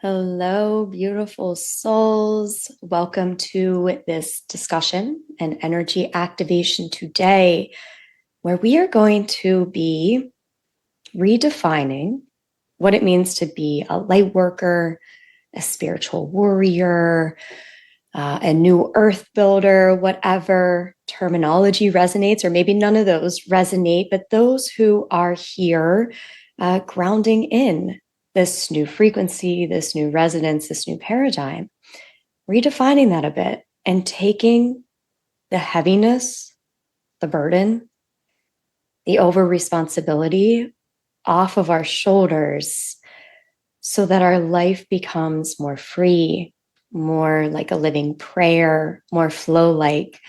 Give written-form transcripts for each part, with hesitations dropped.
Hello, beautiful souls. Welcome to this discussion and energy activation today, where we are going to be redefining what it means to be a light worker, a spiritual warrior, a new earth builder, whatever terminology resonates, or maybe none of those resonate, but those who are here grounding in this new frequency, this new resonance, this new paradigm, redefining that a bit and taking the heaviness, the burden, the over responsibility off of our shoulders so that our life becomes more free, more like a living prayer, more flow like,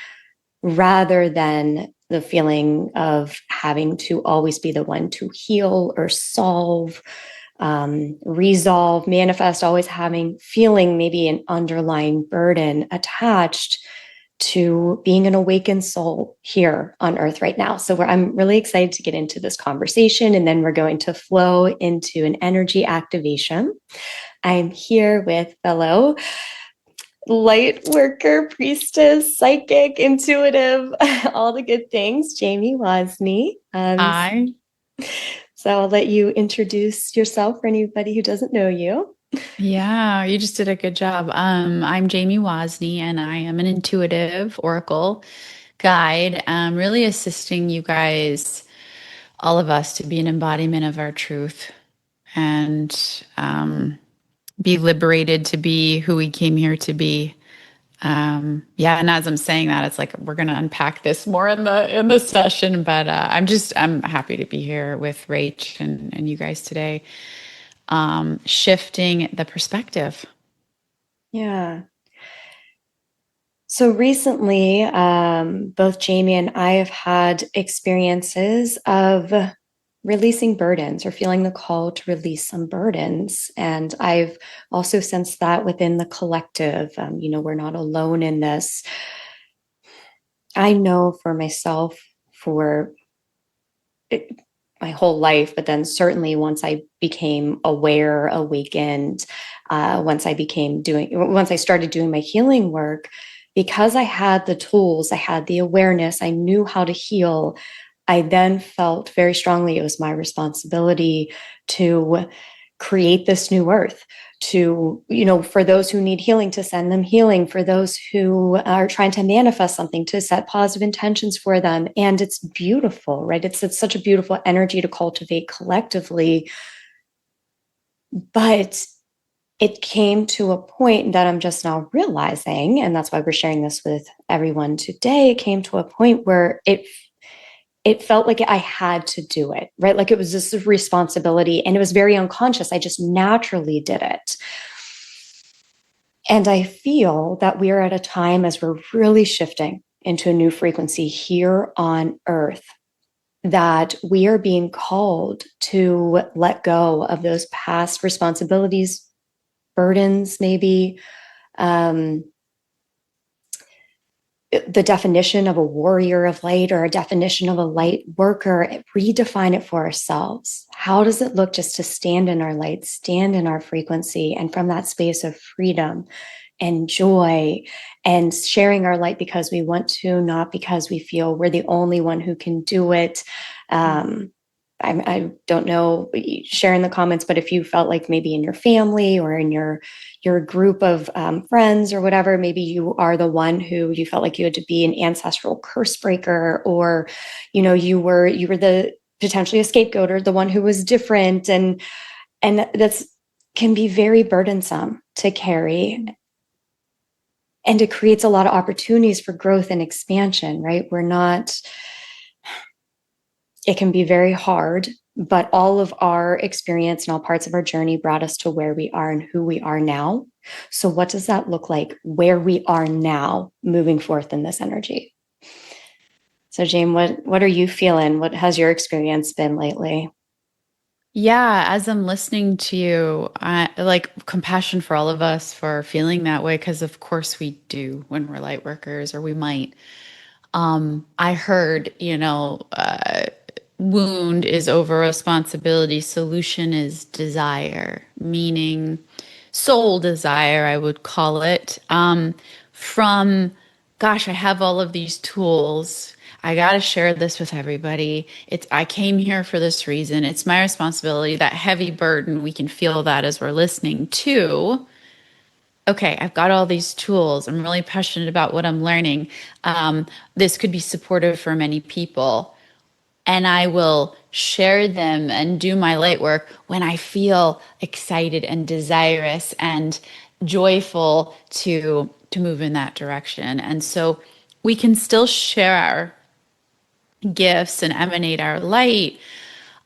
rather than the feeling of having to always be the one to heal or solve, resolve, manifest, always feeling maybe an underlying burden attached to being an awakened soul here on earth right now. So I'm really excited to get into this conversation, and then we're going to flow into an energy activation. I'm here with fellow light worker, priestess, psychic, intuitive, all the good things, Jamie Wozni. Hi. So I'll let you introduce yourself for anybody who doesn't know you. Yeah, you just did a good job. I'm Jamie Wozni, and I am an intuitive oracle guide, really assisting you guys, all of us, to be an embodiment of our truth and be liberated to be who we came here to be. Yeah, and as I'm saying that, it's like we're going to unpack this more in the session, but I'm happy to be here with Rach and you guys today, shifting the perspective. Yeah. So recently, both Jamie and I have had experiences of releasing burdens or feeling the call to release some burdens. And I've also sensed that within the collective. We're not alone in this. I know for myself, for it, my whole life, but then certainly once I became aware, awakened, once I started doing my healing work, because I had the tools, I had the awareness, I knew how to heal. I then felt very strongly it was my responsibility to create this new earth, to, for those who need healing, to send them healing, for those who are trying to manifest something, to set positive intentions for them. And it's beautiful, right? It's such a beautiful energy to cultivate collectively. But it came to a point that I'm just now realizing, and that's why we're sharing this with everyone today. It came to a point where it felt like I had to do it, right? Like it was this responsibility, and it was very unconscious. I just naturally did it. And I feel that we are at a time as we're really shifting into a new frequency here on earth, that we are being called to let go of those past responsibilities, burdens, maybe, um, the definition of a warrior of light or a definition of a light worker, redefine it for ourselves. How does it look just to stand in our light, stand in our frequency, and from that space of freedom and joy and sharing our light because we want to, not because we feel we're the only one who can do it. I don't know, share in the comments, but if you felt like maybe in your family or in your group of friends or whatever, maybe you are the one who you felt like you had to be an ancestral curse breaker, or you were the potentially a scapegoat or the one who was different, and that's can be very burdensome to carry, and it creates a lot of opportunities for growth and expansion, right? It can be very hard, but all of our experience and all parts of our journey brought us to where we are and who we are now. So what does that look like where we are now moving forth in this energy? So Jane, what are you feeling? What has your experience been lately? Yeah, as I'm listening to you, I like compassion for all of us for feeling that way, because of course we do when we're light workers, or we might. I heard, wound is over responsibility, solution is desire, meaning soul desire, I would call it, from, gosh, I have all of these tools. I got to share this with everybody. I came here for this reason. It's my responsibility. That heavy burden, we can feel that as we're listening to. Okay, I've got all these tools. I'm really passionate about what I'm learning. This could be supportive for many people, and I will share them and do my light work when I feel excited and desirous and joyful to move in that direction. And so we can still share our gifts and emanate our light,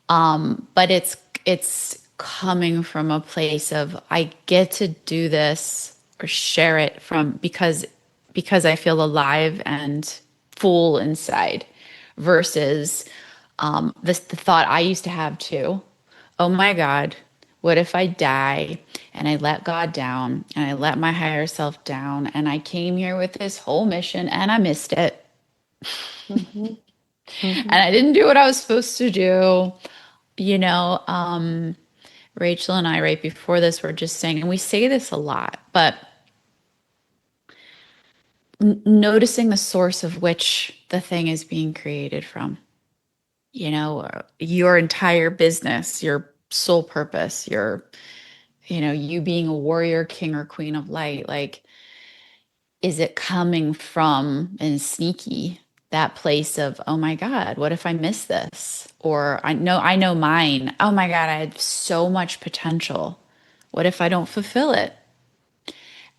but it's coming from a place of I get to do this or share it from because I feel alive and full inside versus the thought I used to have too. Oh my God, what if I die and I let God down and I let my higher self down and I came here with this whole mission and I missed it Mm-hmm. and Mm-hmm. I didn't do what I was supposed to do. You know, Rachel and I, right before this, were just saying, and we say this a lot, but noticing the source of which the thing is being created from, your entire business, your sole purpose, you being a warrior, king, or queen of light, like, is it coming from and sneaky that place of, oh my God, what if I miss this? Or I know mine. Oh my God, I had so much potential. What if I don't fulfill it?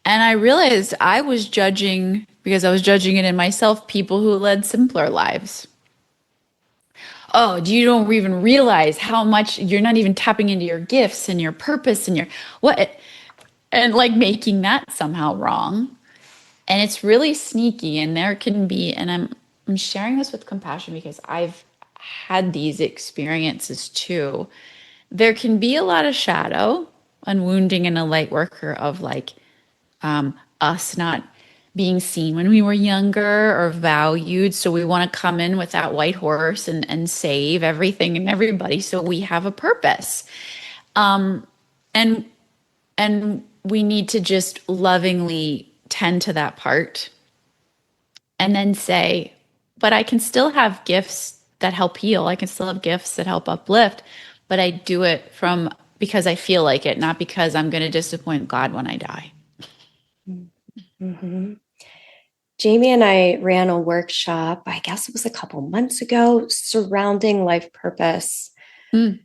And I realized I was judging, because I was judging it in myself, people who led simpler lives. Oh, you don't even realize how much you're not even tapping into your gifts and your purpose and your what, and like making that somehow wrong. And it's really sneaky. And there can be, and I'm sharing this with compassion because I've had these experiences too. There can be a lot of shadow and wounding in a light worker of like us not being seen when we were younger or valued. So we want to come in with that white horse and save everything and everybody. So we have a purpose. And and we need to just lovingly tend to that part and then say, but I can still have gifts that help heal. I can still have gifts that help uplift, but I do it from because I feel like it, not because I'm going to disappoint God when I die. Mm-hmm. Jamie and I ran a workshop, I guess it was a couple months ago, surrounding life purpose. Mm.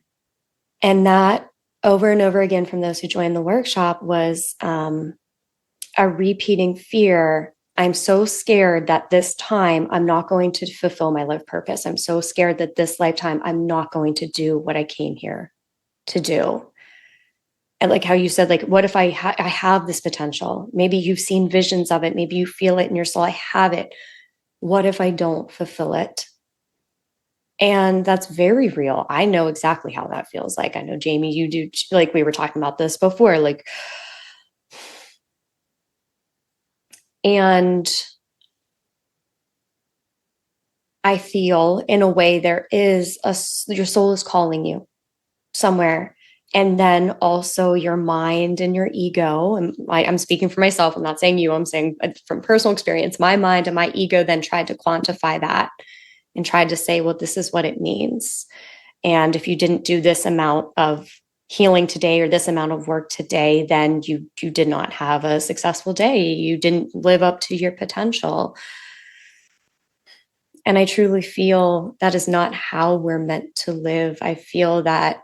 And that over and over again from those who joined the workshop was a repeating fear. I'm so scared that this time I'm not going to fulfill my life purpose. I'm so scared that this lifetime I'm not going to do what I came here to do. And like how you said, like, what if I have this potential? Maybe you've seen visions of it. Maybe you feel it in your soul. I have it. What if I don't fulfill it? And that's very real. I know exactly how that feels like. I know, Jamie, you do. Like, we were talking about this before. Like, and I feel in a way there is your soul is calling you somewhere. And then also your mind and your ego. And I'm speaking for myself. I'm not saying you, I'm saying from personal experience, my mind and my ego then tried to quantify that and tried to say, well, this is what it means. And if you didn't do this amount of healing today or this amount of work today, then you did not have a successful day. You didn't live up to your potential. And I truly feel that is not how we're meant to live. I feel that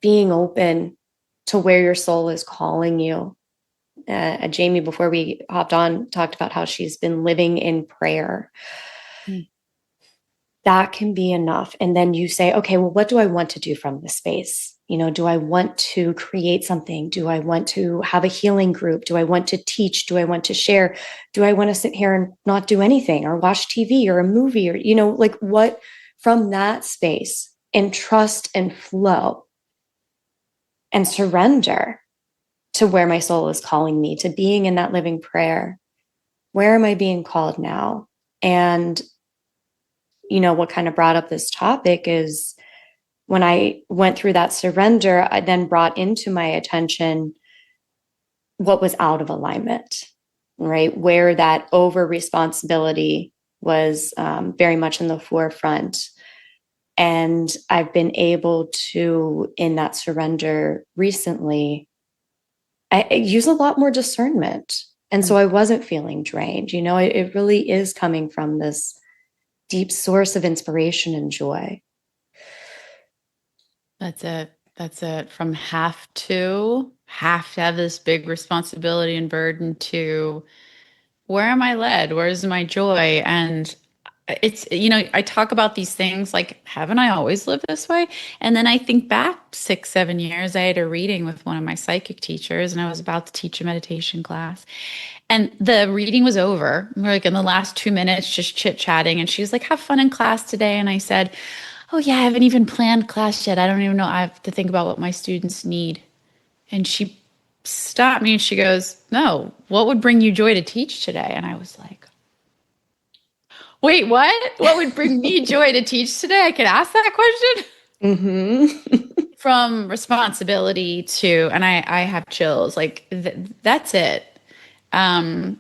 being open to where your soul is calling you. Jamie, before we hopped on, talked about how she's been living in prayer. Mm. That can be enough. And then you say, okay, well, what do I want to do from this space? Do I want to create something? Do I want to have a healing group? Do I want to teach? Do I want to share? Do I want to sit here and not do anything or watch TV or a movie or, like what from that space and trust and flow and surrender to where my soul is calling me, to being in that living prayer. Where am I being called now? And what kind of brought up this topic is when I went through that surrender, I then brought into my attention what was out of alignment, right? Where that over responsibility was very much in the forefront. And I've been able to, in that surrender recently, I use a lot more discernment. And so I wasn't feeling drained. It really is coming from this deep source of inspiration and joy. That's it. That's it. From have to have this big responsibility and burden to where am I led? Where's my joy? And I talk about these things like, haven't I always lived this way? And then I think back 6, 7 years, I had a reading with one of my psychic teachers, and I was about to teach a meditation class. And the reading was over. We're like in the last 2 minutes, just chit chatting. And she was like, have fun in class today. And I said, oh, yeah, I haven't even planned class yet. I don't even know. I have to think about what my students need. And she stopped me and she goes, no, what would bring you joy to teach today? And I was like, wait, what? What would bring me joy to teach today? I can ask that question. From responsibility to, and I have chills, like that's it. And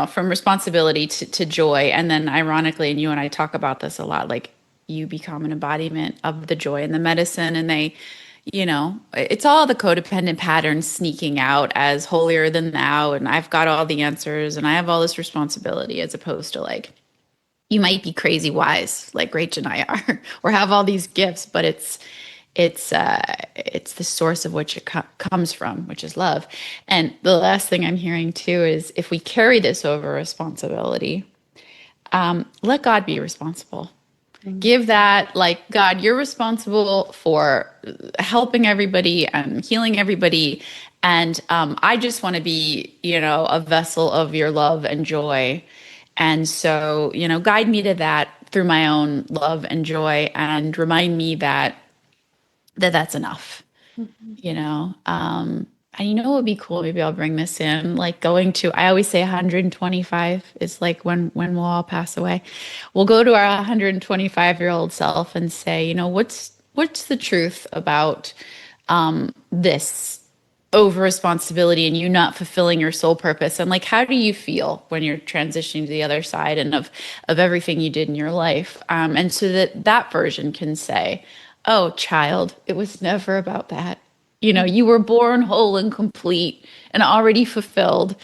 from responsibility to joy. And then ironically, and you and I talk about this a lot, like you become an embodiment of the joy and the medicine. And it's all the codependent patterns sneaking out as holier than thou. And I've got all the answers and I have all this responsibility, as opposed to like, you might be crazy wise like Rach and I are, or have all these gifts, but it's the source of which it comes from, which is love. And the last thing I'm hearing too is, if we carry this over responsibility, let God be responsible. Give that, like, God, you're responsible for helping everybody and healing everybody. And I just want to be, a vessel of your love and joy. And so, guide me to that through my own love and joy, and remind me that's enough, and what would be cool, maybe I'll bring this in, like going to, I always say 125 is like when we'll all pass away. We'll go to our 125-year-old self and say, what's the truth about this over responsibility and you not fulfilling your soul purpose? And like, how do you feel when you're transitioning to the other side and of everything you did in your life? And so that version can say, oh, child, it was never about that. You were born whole and complete and already fulfilled,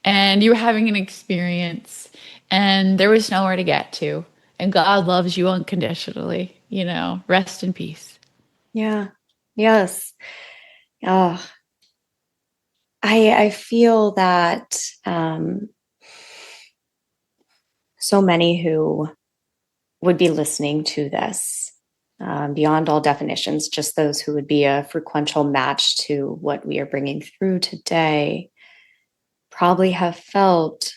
and you were having an experience, and there was nowhere to get to. And God loves you unconditionally. Rest in peace. Yeah. Yes. Oh, I feel that so many who would be listening to this, beyond all definitions, just those who would be a frequential match to what we are bringing through today, probably have felt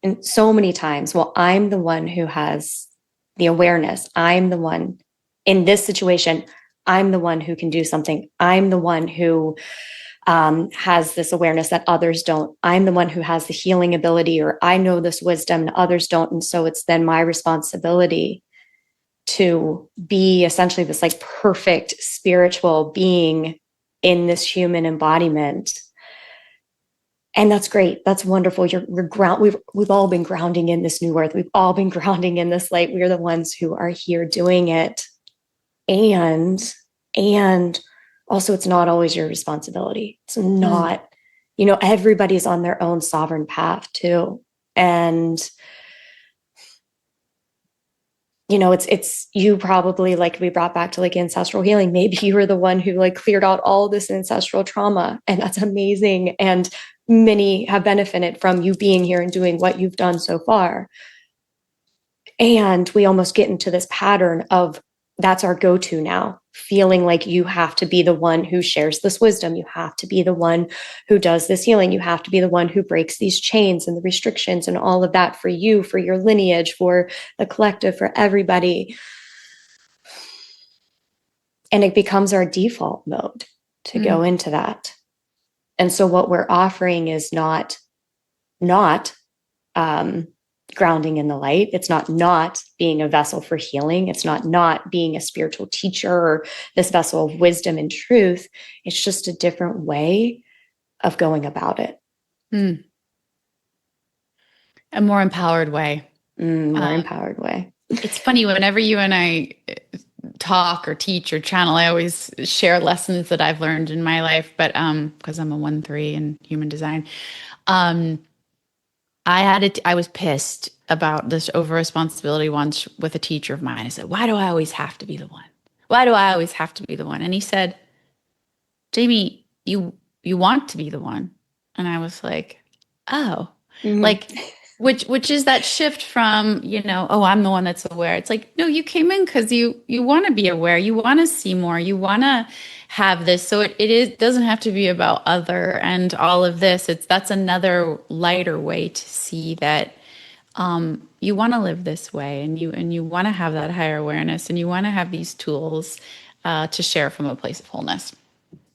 in so many times, well, I'm the one who has the awareness. I'm the one in this situation. I'm the one who can do something. I'm the one who has this awareness that others don't. I'm the one who has the healing ability, or I know this wisdom and others don't. And so it's then my responsibility to be essentially this like perfect spiritual being in this human embodiment. And that's great. That's wonderful. We've all been grounding in this new earth. We've all been grounding in this light. We're the ones who are here doing it. And also, it's not always your responsibility. It's not, everybody's on their own sovereign path too. And it's you probably, like we brought back to like ancestral healing. Maybe you were the one who like cleared out all this ancestral trauma, and that's amazing. And many have benefited from you being here and doing what you've done so far. And we almost get into this pattern of that's our go-to now, feeling like you have to be the one who shares this wisdom. You have to be the one who does this healing. You have to be the one who breaks these chains and the restrictions and all of that for you, for your lineage, for the collective, for everybody. And it becomes our default mode to go into that. And so what we're offering is not grounding in the light. It's not being a vessel for healing. It's not being a spiritual teacher or this vessel of wisdom and truth. It's just a different way of going about it. A more empowered way. More empowered way. It's funny, whenever you and I talk or teach or channel, I always share lessons that I've learned in my life, but because I'm a 1-3 in human design, I was pissed about this over responsibility once with a teacher of mine. I said, "Why do I always have to be the one? Why do I always have to be the one?" And he said, "Jamie, you want to be the one." And I was like, "Oh." Like, which is that shift from, oh, I'm the one that's aware. It's like, no, you came in because you want to be aware, you want to see more, you want to have this. So it doesn't have to be about other and all of this. That's another lighter way to see that you want to live this way, and you want to have that higher awareness, and you want to have these tools to share from a place of wholeness.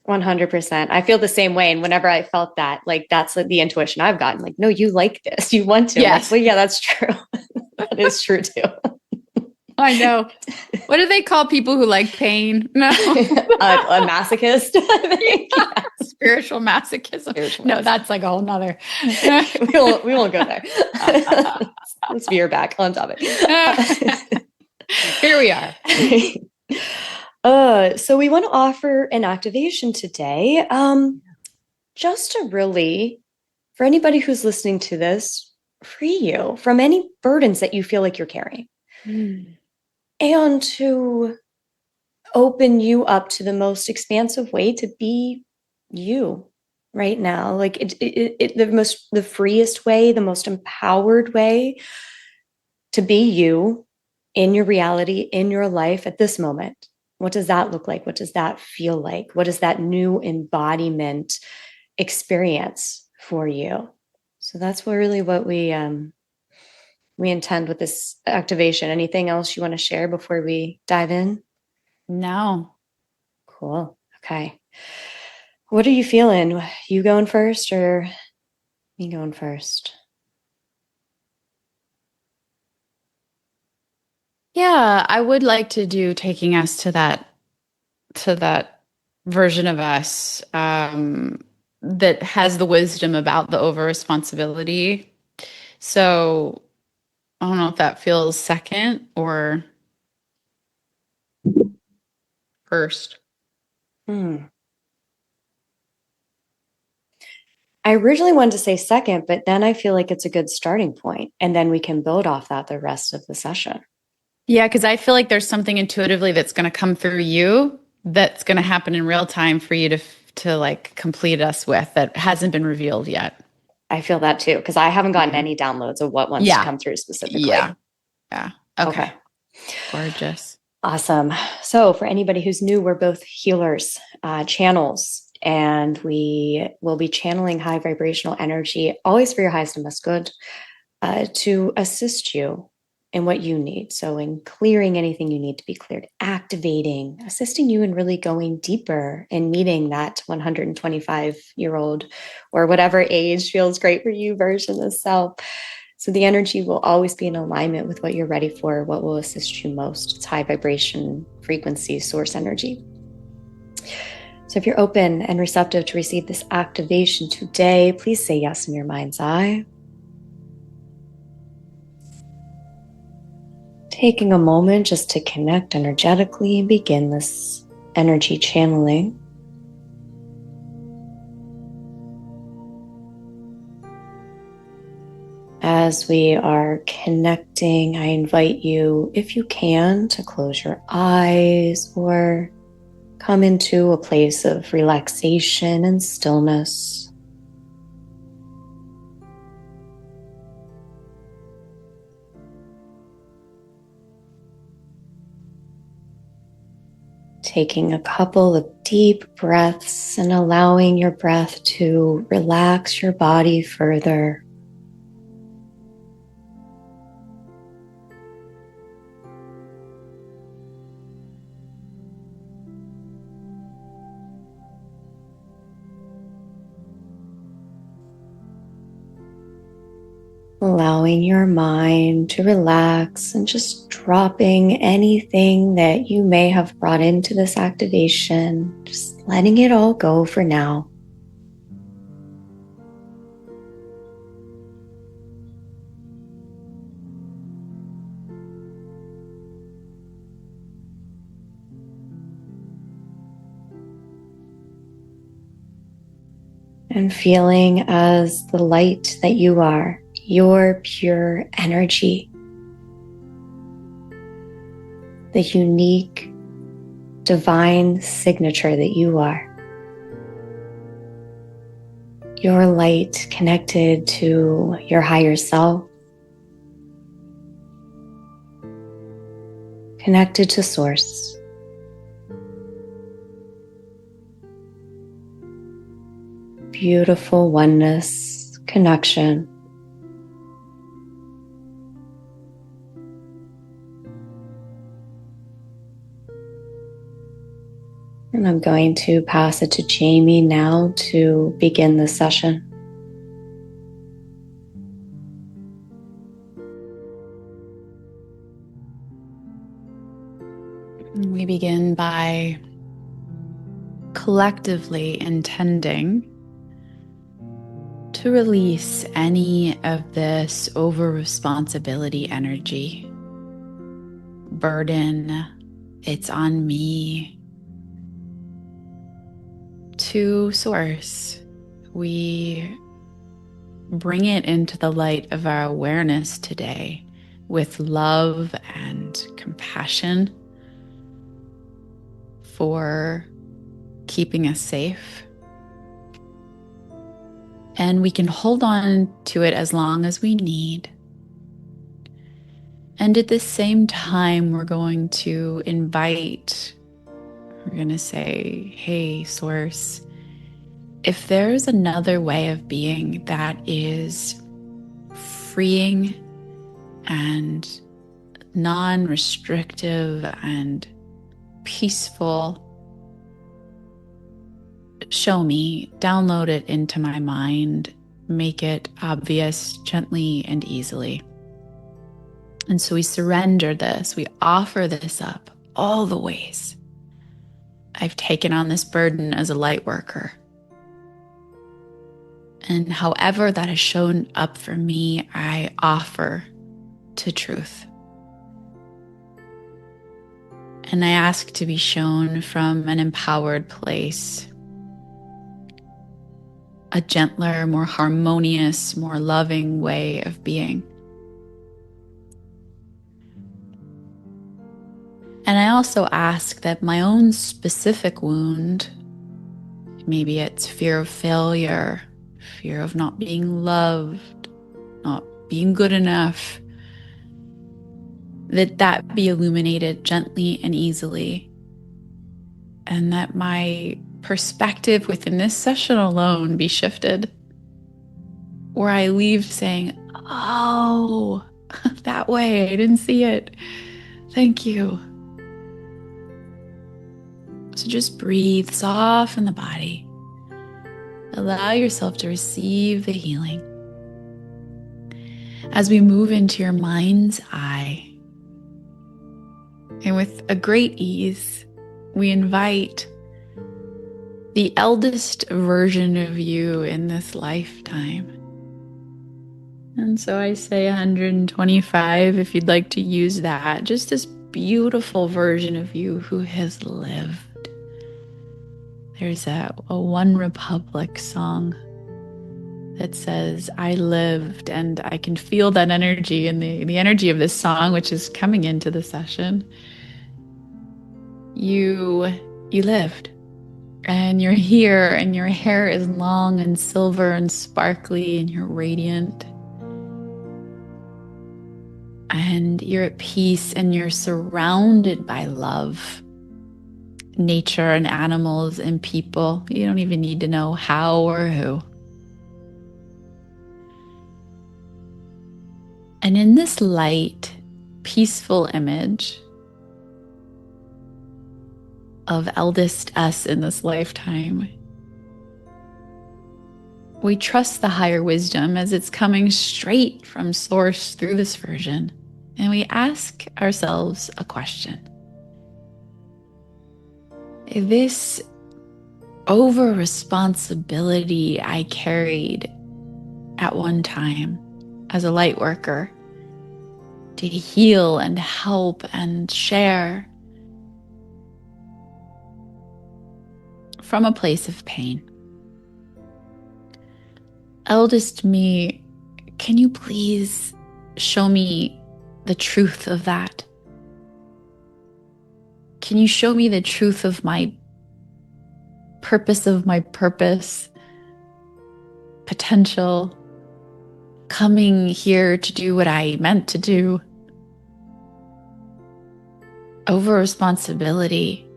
100%. I feel the same way. And whenever I felt that, like, that's like the intuition I've gotten. Like, no, you like this. You want to. Yes. Like, well, yeah, that's true. That is true too. I know. What do they call people who like pain? No. A masochist. I think. Yeah. Spiritual masochism. No, that's like a whole nother. we won't go there. Let's veer back on topic. Here we are. So we want to offer an activation today, just to really, for anybody who's listening to this, free you from any burdens that you feel like you're carrying, and to open you up to the most expansive way to be you right now. Like the freest way, the most empowered way to be you in your reality, in your life at this moment. What does that look like? What does that feel like? What is that new embodiment experience for you? So that's really what we intend with this activation. Anything else you want to share before we dive in? No. Cool. Okay. What are you feeling? You going first or me going first? Yeah, I would like to do taking us to that version of us that has the wisdom about the over responsibility. So I don't know if that feels second or first. I originally wanted to say second, but then I feel like it's a good starting point, and then we can build off that the rest of the session. Yeah, because I feel like there's something intuitively that's going to come through you that's going to happen in real time for you to like complete us with that hasn't been revealed yet. I feel that too, because I haven't gotten any downloads of what wants to come through specifically. Yeah. Okay. Gorgeous. Awesome. So for anybody who's new, we're both healers, channels, and we will be channeling high vibrational energy, always for your highest and best good, to assist you in what you need. So in clearing anything you need to be cleared, activating, assisting you in really going deeper and meeting that 125-year-old or whatever age feels great for you version of self. So the energy will always be in alignment with what you're ready for, what will assist you most. It's high vibration, frequency, source energy. So if you're open and receptive to receive this activation today, please say yes in your mind's eye. Taking a moment just to connect energetically and begin this energy channeling. As we are connecting, I invite you, if you can, to close your eyes or come into a place of relaxation and stillness. Taking a couple of deep breaths and allowing your breath to relax your body further. allowing your mind to relax and just dropping anything that you may have brought into this activation, just letting it all go for now. And feeling as the light that you are, your pure energy, the unique divine signature that you are. Your light connected to your higher self, connected to source. Beautiful oneness, connection. And I'm going to pass it to Jamie now to begin the session. We begin by collectively intending to release any of this over-responsibility energy, burden, it's on me, to source. We bring it into the light of our awareness today with love and compassion for keeping us safe. And we can hold on to it as long as we need. And at the same time, we're going to say, hey, Source, if there's another way of being that is freeing and non-restrictive and peaceful, show me, download it into my mind, make it obvious gently and easily. And so we surrender this, we offer this up, all the ways I've taken on this burden as a light worker. And however that has shown up for me, I offer to truth. And I ask to be shown from an empowered place, a gentler, more harmonious, more loving way of being. And I also ask that my own specific wound, maybe it's fear of failure, fear of not being loved, not being good enough, that be illuminated gently and easily. And that my perspective within this session alone be shifted. Where I leave saying, oh, that way, I didn't see it. Thank you. So just breathe, soften the body. Allow yourself to receive the healing. As we move into your mind's eye, and with a great ease, we invite the eldest version of you in this lifetime. And so I say 125 if you'd like to use that. Just this beautiful version of you who has lived. There's a One Republic song that says, I lived, and I can feel that energy and the energy of this song, which is coming into the session. You lived, and you're here, and your hair is long and silver and sparkly, and you're radiant. And you're at peace, and you're surrounded by love. Nature and animals and people. You don't even need to know how or who. And in this light, peaceful image of eldest us in this lifetime, We trust the higher wisdom as it's coming straight from source through this version. And we ask ourselves a question. This over responsibility I carried at one time as a light worker to heal and help and share from a place of pain. Eldest me, can you please show me the truth of that? Can you show me the truth of my purpose, potential, coming here to do what I meant to do? Over responsibility,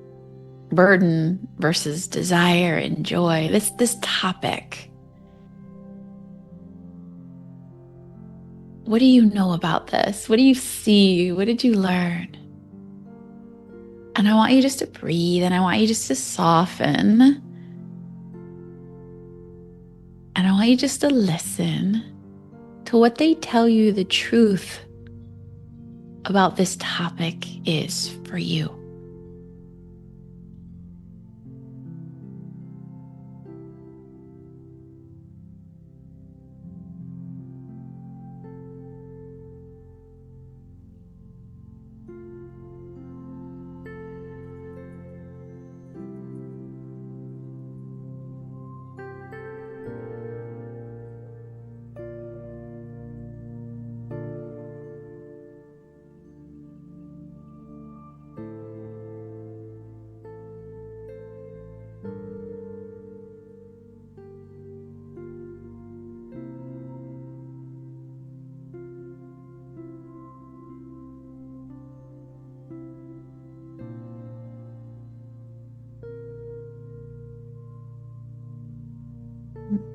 burden versus desire and joy. This topic. What do you know about this? What do you see? What did you learn? And I want you just to breathe, and I want you just to soften. And I want you just to listen to what they tell you the truth about this topic is for you.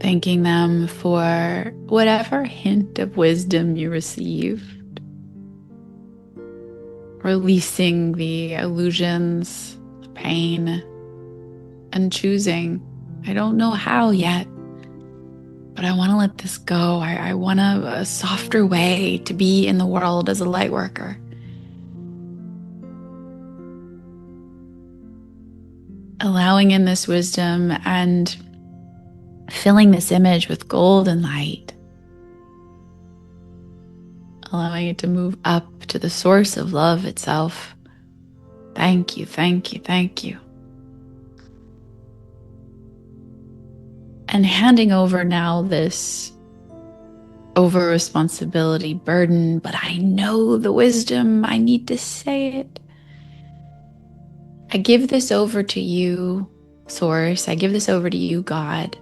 Thanking them for whatever hint of wisdom you received. Releasing the illusions, pain, and choosing. I don't know how yet, but I want to let this go. I want a softer way to be in the world as a light worker. Allowing in this wisdom and filling this image with gold and light. Allowing it to move up to the source of love itself. Thank you, thank you, thank you. And handing over now this over responsibility burden, but I know the wisdom, I need to say it. I give this over to you, Source. I give this over to you, God.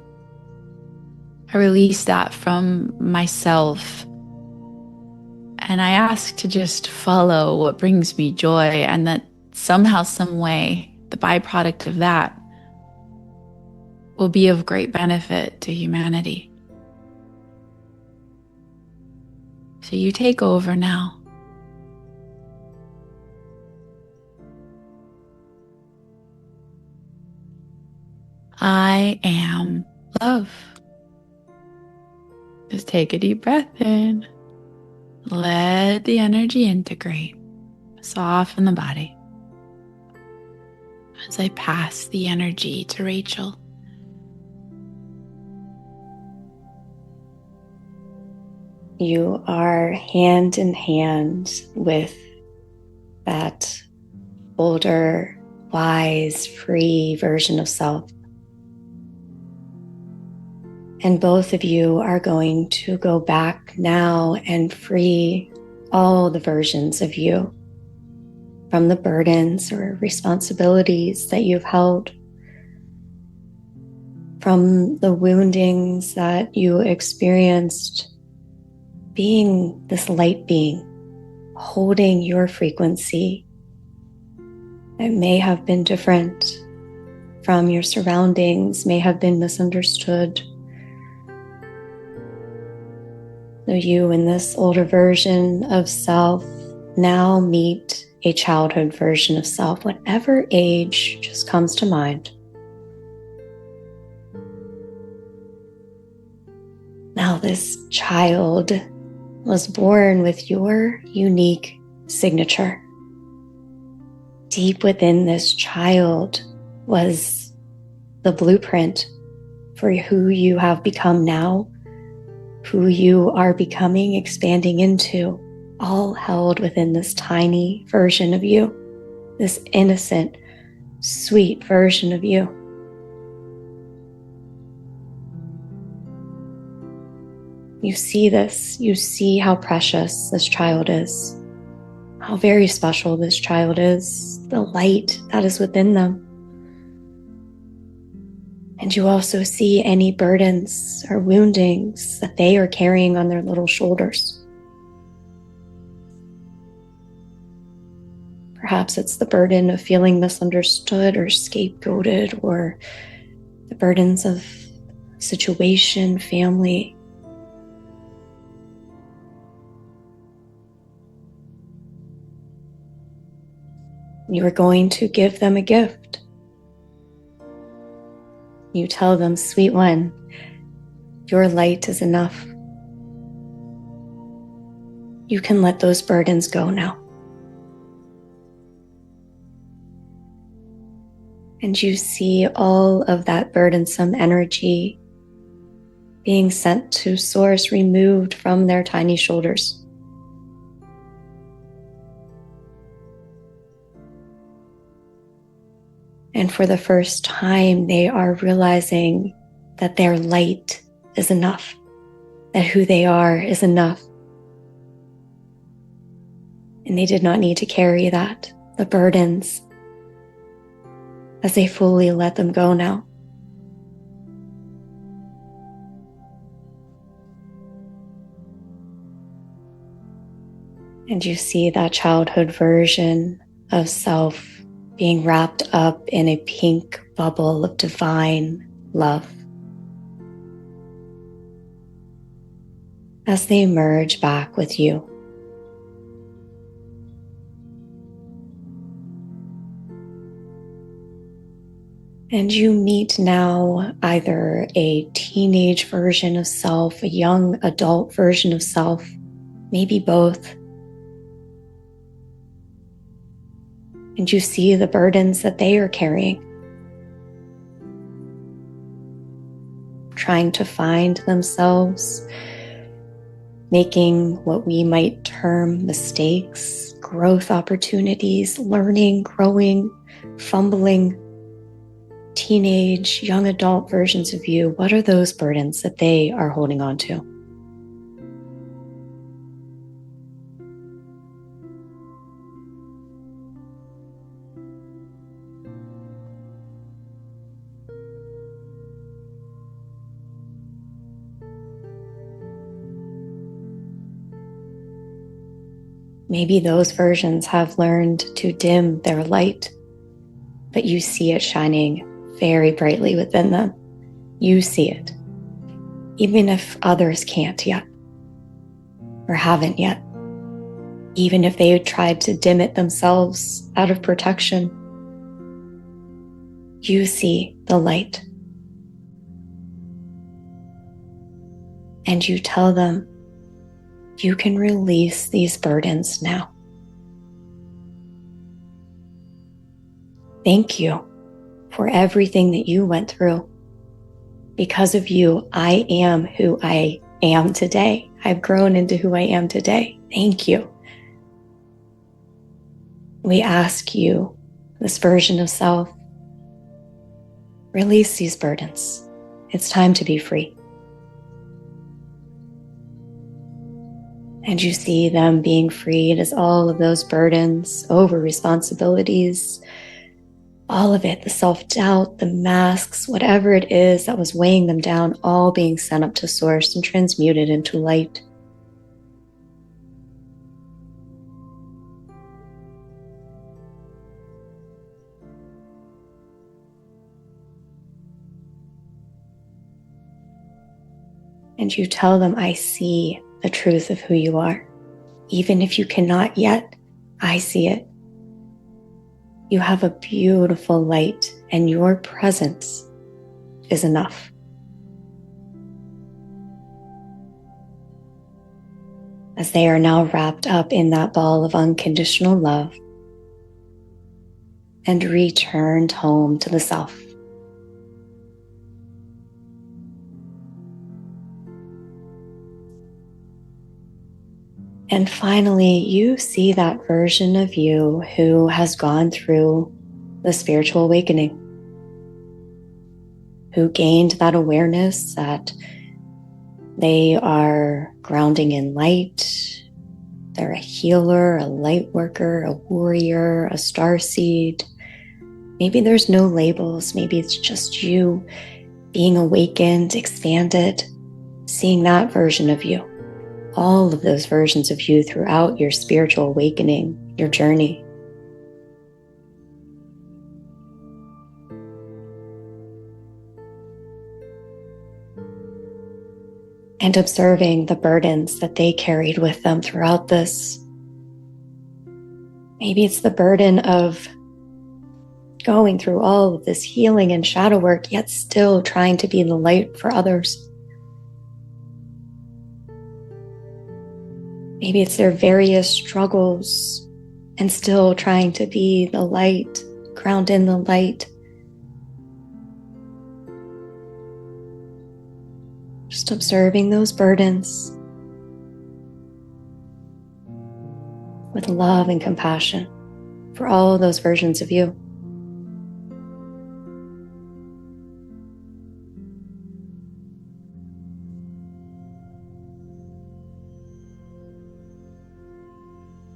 I release that from myself. And I ask to just follow what brings me joy, and that somehow, some way, the byproduct of that will be of great benefit to humanity. So you take over now. I am love. Just take a deep breath in. Let the energy integrate. Soften the body. As I pass the energy to Rachel. You are hand in hand with that older, wise, free version of self. And both of you are going to go back now and free all the versions of you from the burdens or responsibilities that you've held, from the woundings that you experienced being this light being, holding your frequency. It may have been different from your surroundings, may have been misunderstood. So you in this older version of self now meet a childhood version of self, whatever age just comes to mind. Now this child was born with your unique signature. Deep within this child was the blueprint for who you have become now, who you are becoming, expanding into, all held within this tiny version of you, this innocent, sweet version of you. You see this, you see how precious this child is, how very special this child is, the light that is within them. And you also see any burdens or woundings that they are carrying on their little shoulders. Perhaps it's the burden of feeling misunderstood or scapegoated, or the burdens of situation, family. You are going to give them a gift. You tell them, sweet one, your light is enough. You can let those burdens go now. And you see all of that burdensome energy being sent to source, removed from their tiny shoulders. And for the first time, they are realizing that their light is enough, that who they are is enough. And they did not need to carry that, the burdens, as they fully let them go now. And you see that childhood version of self being wrapped up in a pink bubble of divine love. As they merge back with you. And you meet now either a teenage version of self, a young adult version of self, maybe both. And you see the burdens that they are carrying, trying to find themselves, making what we might term mistakes, growth opportunities, learning, growing, fumbling. Teenage, young adult versions of you, what are those burdens that they are holding on to? Maybe those versions have learned to dim their light, but you see it shining very brightly within them. You see it, even if others can't yet, or haven't yet. Even if they tried to dim it themselves out of protection, you see the light. And you tell them, you can release these burdens now. Thank you for everything that you went through. Because of you, I am who I am today. I've grown into who I am today. Thank you. We ask you, this version of self, release these burdens. It's time to be free. And you see them being freed as all of those burdens, over responsibilities, all of it, the self-doubt, the masks, whatever it is that was weighing them down, all being sent up to source and transmuted into light. And you tell them, I see the truth of who you are. Even if you cannot yet, I see it. You have a beautiful light, and your presence is enough. as they are now wrapped up in that ball of unconditional love and returned home to the self. And finally, you see that version of you who has gone through the spiritual awakening, who gained that awareness that they are grounding in light. They're a healer, a light worker, a warrior, a starseed. Maybe there's no labels. Maybe it's just you being awakened, expanded, seeing that version of you. All of those versions of you throughout your spiritual awakening, your journey. And observing the burdens that they carried with them throughout this. Maybe it's the burden of going through all of this healing and shadow work, yet still trying to be the light for others. Maybe it's their various struggles and still trying to be the light, ground in the light. Just observing those burdens with love and compassion for all those versions of you.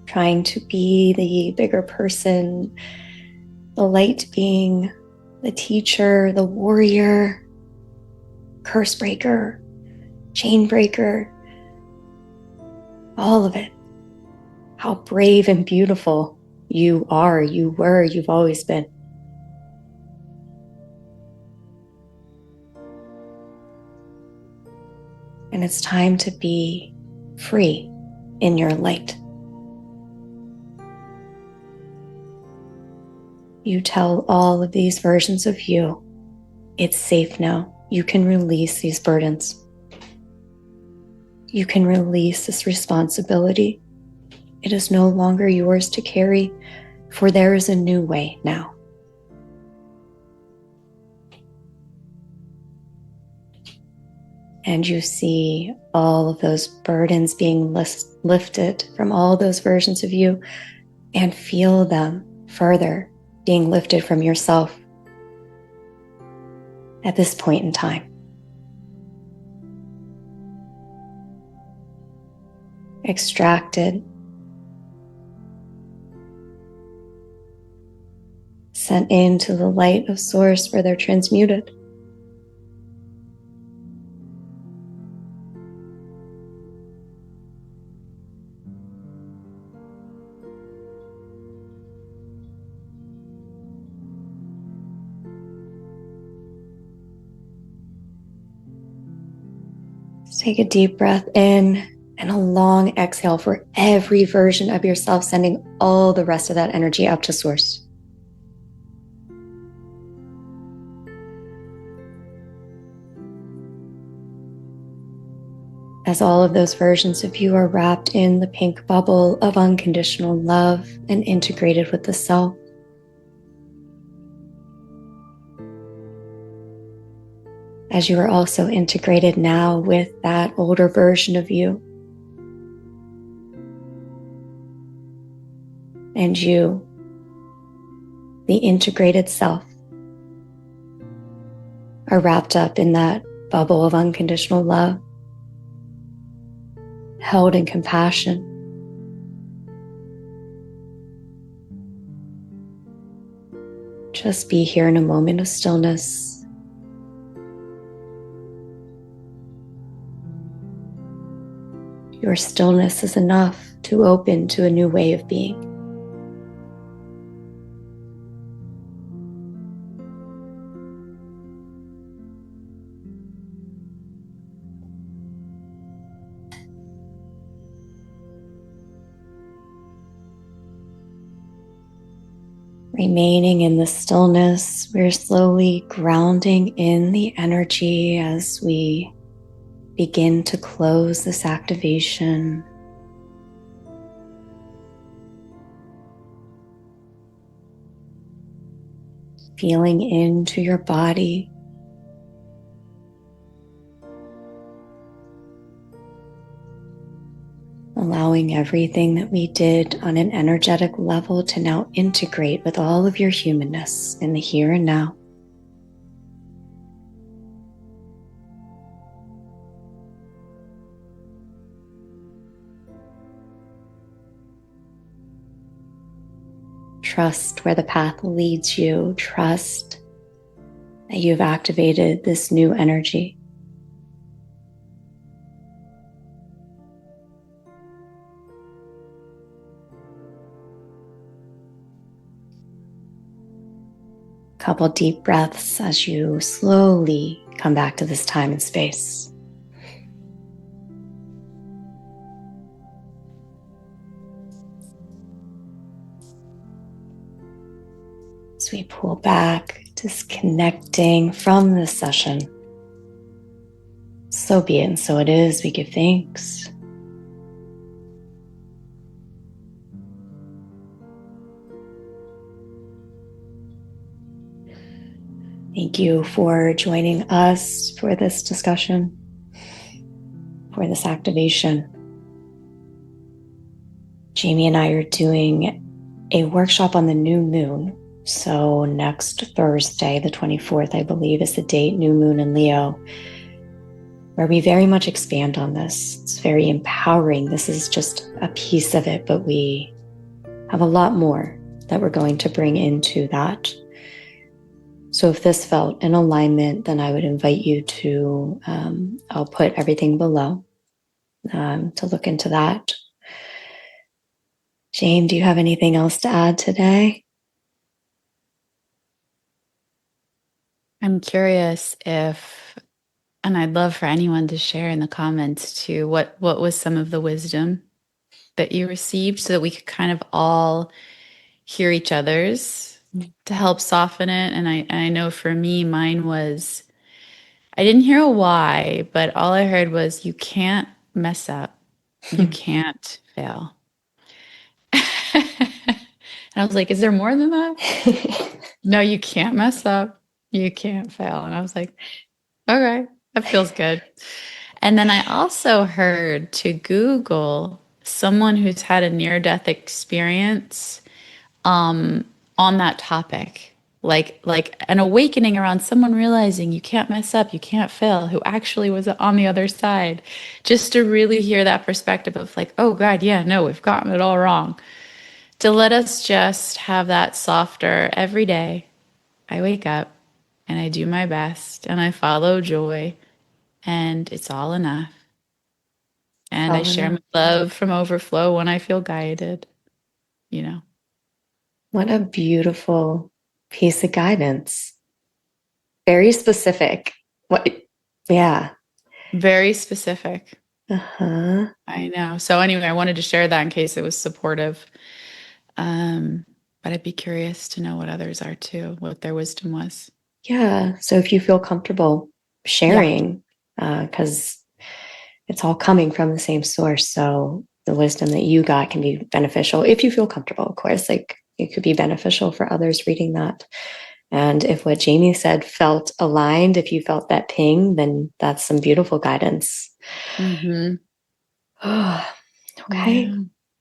Trying to be the bigger person, the light being, the teacher, the warrior, curse breaker, chain breaker, all of it. How brave and beautiful you are, you were, you've always been. And it's time to be free in your light. You tell all of these versions of you, it's safe now. You can release these burdens. You can release this responsibility. It is no longer yours to carry, for there is a new way now. And you see all of those burdens being lifted from all those versions of you, and feel them further being lifted from yourself at this point in time. Extracted, sent into the light of Source where they're transmuted. Take a deep breath in and a long exhale for every version of yourself, sending all the rest of that energy up to Source. As all of those versions of you are wrapped in the pink bubble of unconditional love and integrated with the self, as you are also integrated now with that older version of you. And you, the integrated self, are wrapped up in that bubble of unconditional love, held in compassion. Just be here in a moment of stillness. Your stillness is enough to open to a new way of being. Remaining in the stillness, we're slowly grounding in the energy as we begin to close this activation, feeling into your body. Allowing everything that we did on an energetic level to now integrate with all of your humanness in the here and now. Trust where the path leads you. Trust that you've activated this new energy. Couple deep breaths as you slowly come back to this time and space. As we pull back, disconnecting from this session. So be it, and so it is. We give thanks. Thank you for joining us for this discussion, for this activation. Jamie and I are doing a workshop on the new moon. So next Thursday, the 24th, I believe, is the date, new moon in Leo, where we very much expand on this. It's very empowering. This is just a piece of it, but we have a lot more that we're going to bring into that. So if this felt in alignment, then I would invite you to, I'll put everything below to look into that. Jane, do you have anything else to add today? I'm curious if, and I'd love for anyone to share in the comments too, what was some of the wisdom that you received so that we could kind of all hear each other's to help soften it. And I know for me, mine was, I didn't hear a why, but all I heard was, you can't mess up. You can't fail. And I was like, is there more than that? No, you can't mess up. You can't fail. And I was like, okay, that feels good. And then I also heard to Google someone who's had a near-death experience on that topic, like an awakening around someone realizing you can't mess up, you can't fail, who actually was on the other side, just to really hear that perspective of like, oh God, yeah, no, we've gotten it all wrong. To let us just have that softer every day. I wake up and I do my best and I follow joy and it's all enough. And I share my love from overflow when I feel guided, you know. What a beautiful piece of guidance. Very specific. What? Yeah. Very specific. Uh-huh. I know. So anyway, I wanted to share that in case it was supportive. But I'd be curious to know what others are too, what their wisdom was. Yeah. So if you feel comfortable sharing, because it's all coming from the same source. So the wisdom that you got can be beneficial if you feel comfortable, of course. Like it could be beneficial for others reading that. And if what Jamie said felt aligned, if you felt that ping, then that's some beautiful guidance. Mm-hmm. Okay. Yeah.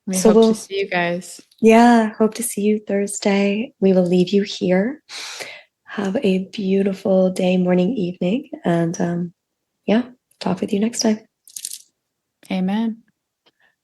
We So hope to see you guys. Yeah, hope to see you Thursday. We will leave you here. Have a beautiful day, morning, evening. And talk with you next time. Amen.